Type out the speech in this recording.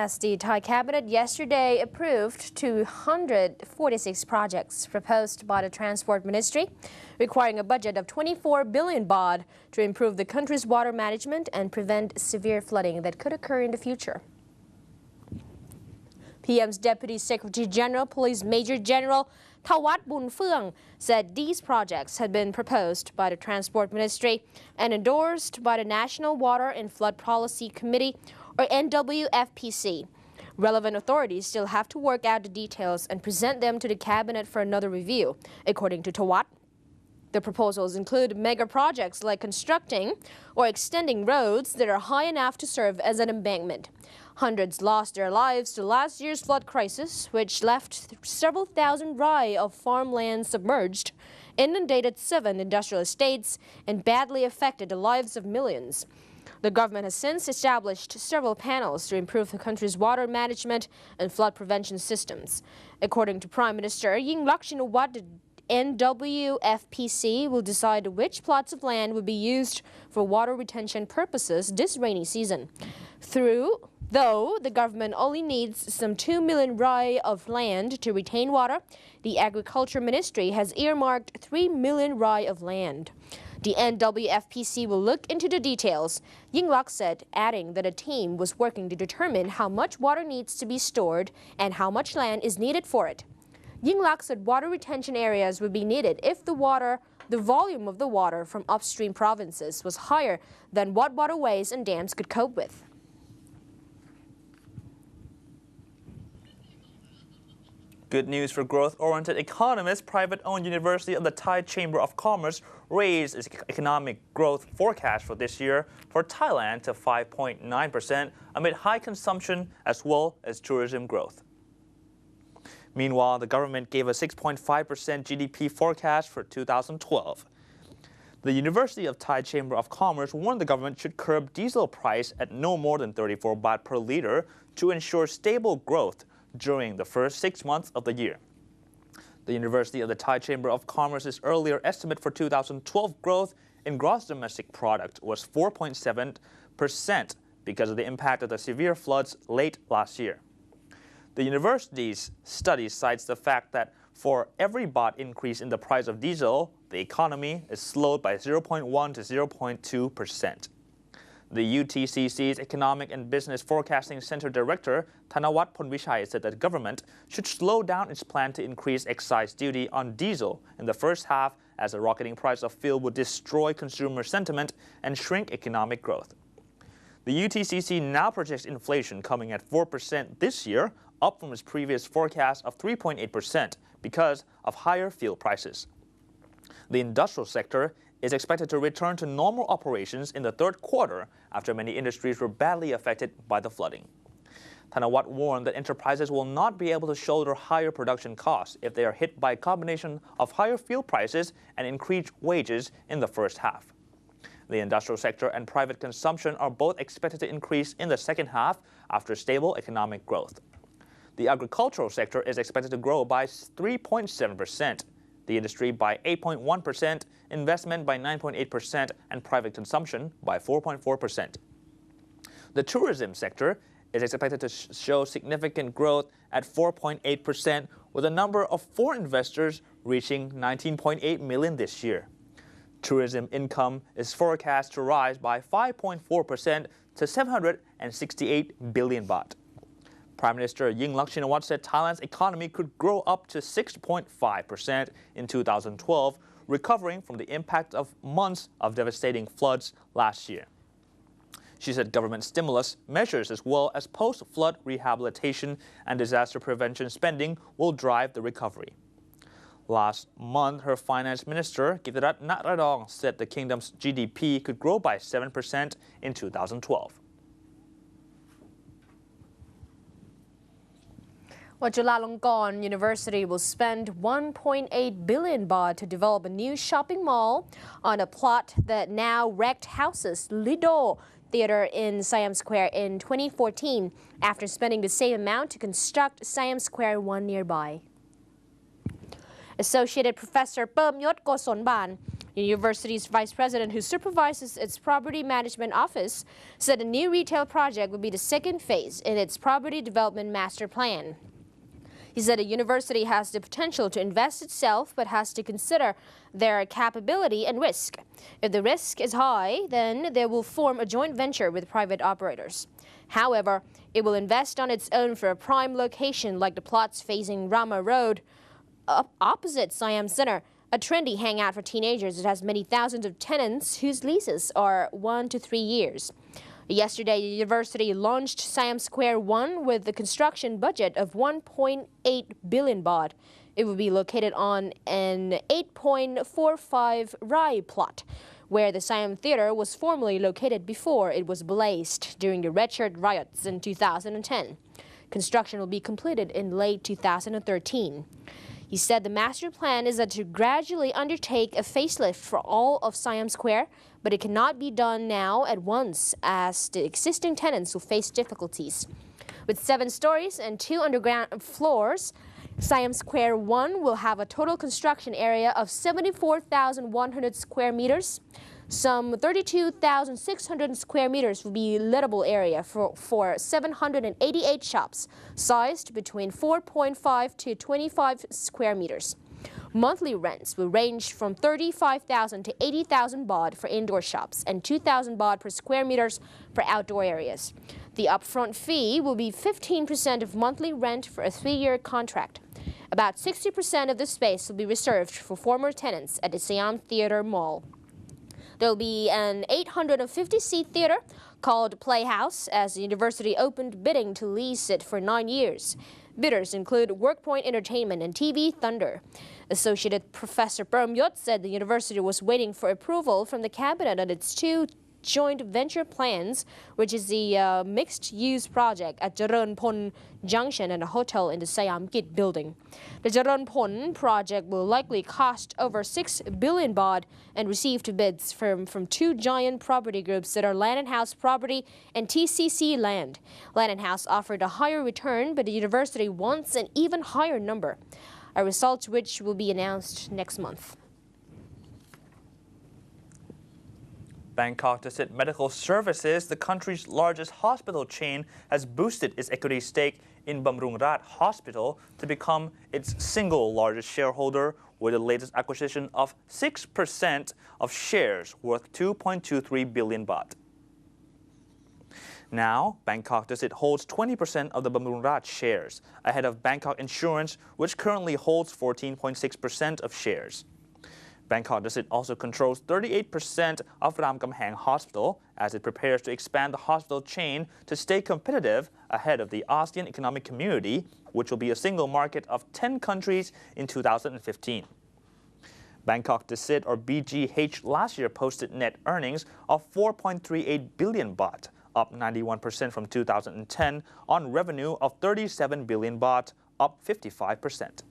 as the Thai cabinet yesterday approved 246 projects proposed by the Transport Ministry, requiring a budget of 24 billion baht to improve the country's water management and prevent severe flooding that could occur in the future. PM's Deputy Secretary General, Police Major General Thawat Bunfeung said these projects had been proposed by the Transport Ministry and endorsed by the National Water and Flood Policy Committee, or NWFPC. Relevant authorities still have to work out the details and present them to the cabinet for another review, according to Thawat. The proposals include mega projects like constructing or extending roads that are high enough to serve as an embankment. Hundreds lost their lives to last year's flood crisis, which left several thousand rai of farmland submerged, inundated 7 industrial estates, and badly affected the lives of millions. The government has since established several panels to improve the country's water management and flood prevention systems. According to Prime Minister Yingluck Shinawatra, the NWFPC will decide which plots of land will be used for water retention purposes this rainy season. Though the government only needs some 2 million rai of land to retain water, the Agriculture Ministry has earmarked 3 million rai of land. The NWFPC will look into the details, Yingluck said, adding that a team was working to determine how much water needs to be stored and how much land is needed for it. Yingluck said water retention areas would be needed if the volume of the water from upstream provinces was higher than what waterways and dams could cope with. Good news for growth-oriented economists. Private-owned University of the Thai Chamber of Commerce raised its economic growth forecast for this year for Thailand to 5.9% amid high consumption as well as tourism growth. Meanwhile, the government gave a 6.5% GDP forecast for 2012. The University of Thai Chamber of Commerce warned the government should curb diesel price at no more than 34 baht per liter to ensure stable growth during the first 6 months of the year. The University of the Thai Chamber of Commerce's earlier estimate for 2012 growth in gross domestic product was 4.7% because of the impact of the severe floods late last year. The university's study cites the fact that for every baht increase in the price of diesel, the economy is slowed by 0.1 to 0.2%. The UTCC's Economic and Business Forecasting Center Director, Thanawat Phonvichai, said that the government should slow down its plan to increase excise duty on diesel in the first half, as the rocketing price of fuel would destroy consumer sentiment and shrink economic growth. The UTCC now projects inflation coming at 4% this year, up from its previous forecast of 3.8% because of higher fuel prices. The industrial sector is expected to return to normal operations in the third quarter after many industries were badly affected by the flooding. Thanawat warned that enterprises will not be able to shoulder higher production costs if they are hit by a combination of higher fuel prices and increased wages in the first half. The industrial sector and private consumption are both expected to increase in the second half after stable economic growth. The agricultural sector is expected to grow by 3.7%, the industry by 8.1%, investment by 9.8%, and private consumption by 4.4%. The tourism sector is expected to show significant growth at 4.8%, with the number of foreign investors reaching 19.8 million this year. Tourism income is forecast to rise by 5.4% to 768 billion baht. Prime Minister Yingluck Shinawatra said Thailand's economy could grow up to 6.5% in 2012, recovering from the impact of months of devastating floods last year. She said government stimulus measures as well as post-flood rehabilitation and disaster prevention spending will drive the recovery. Last month, her finance minister, Kitirat Natradong, said the kingdom's GDP could grow by 7% in 2012. Chulalongkorn University will spend 1.8 billion baht to develop a new shopping mall on a plot that now wrecked houses Lido Theatre in Siam Square in 2014, after spending the same amount to construct Siam Square 1 nearby. Associated Professor Purmyot Kosonban The university's vice president, who supervises its property management office, said a new retail project would be the second phase in its property development master plan. He said the university has the potential to invest itself, but has to consider their capability and risk. If the risk is high, then they will form a joint venture with private operators. However, it will invest on its own for a prime location like the plots facing Rama Road, opposite Siam Center, a trendy hangout for teenagers. It has many thousands of tenants whose leases are 1 to 3 years. Yesterday, the university launched Siam Square 1 with a construction budget of 1.8 billion baht. It will be located on an 8.45 rai plot, where the Siam Theatre was formerly located before it was blazed during the Red Shirt riots in 2010. Construction will be completed in late 2013. He said the master plan is to gradually undertake a facelift for all of Siam Square, but it cannot be done now at once as the existing tenants will face difficulties. With 7 stories and 2 underground floors, Siam Square 1 will have a total construction area of 74,100 square meters. Some 32,600 square meters will be lettable area for 788 shops, sized between 4.5 to 25 square meters. Monthly rents will range from 35,000 to 80,000 baht for indoor shops and 2,000 baht per square meters for outdoor areas. The upfront fee will be 15% of monthly rent for a 3-year contract. About 60% of the space will be reserved for former tenants at the Siam Theatre Mall. There will be an 850-seat theater called Playhouse as the university opened bidding to lease it for 9 years. Bidders include Workpoint Entertainment and TV Thunder. Associate Professor Bumrungrad said the university was waiting for approval from the cabinet on its 2 joint venture plans, which is the mixed-use project at Charanpon Junction and a hotel in the Siam Kit building. The Charanpon project will likely cost over 6 billion baht and received bids from 2 giant property groups that are Land and House Property and TCC Land. Land and House offered a higher return, but the university wants an even higher number, a result which will be announced next month. Bangkok Dusit Medical Services, the country's largest hospital chain, has boosted its equity stake in Bumrungrad Hospital to become its single largest shareholder with the latest acquisition of 6% of shares worth 2.23 billion baht. Now, Bangkok Dusit holds 20% of the Bumrungrad shares, ahead of Bangkok Insurance, which currently holds 14.6% of shares. Bangkok Dusit also controls 38% of Ramkhamhaeng Hospital as it prepares to expand the hospital chain to stay competitive ahead of the ASEAN Economic Community, which will be a single market of 10 countries in 2015. Bangkok Dusit, or BGH, last year posted net earnings of 4.38 billion baht, up 91% from 2010 on revenue of 37 billion baht, up 55%.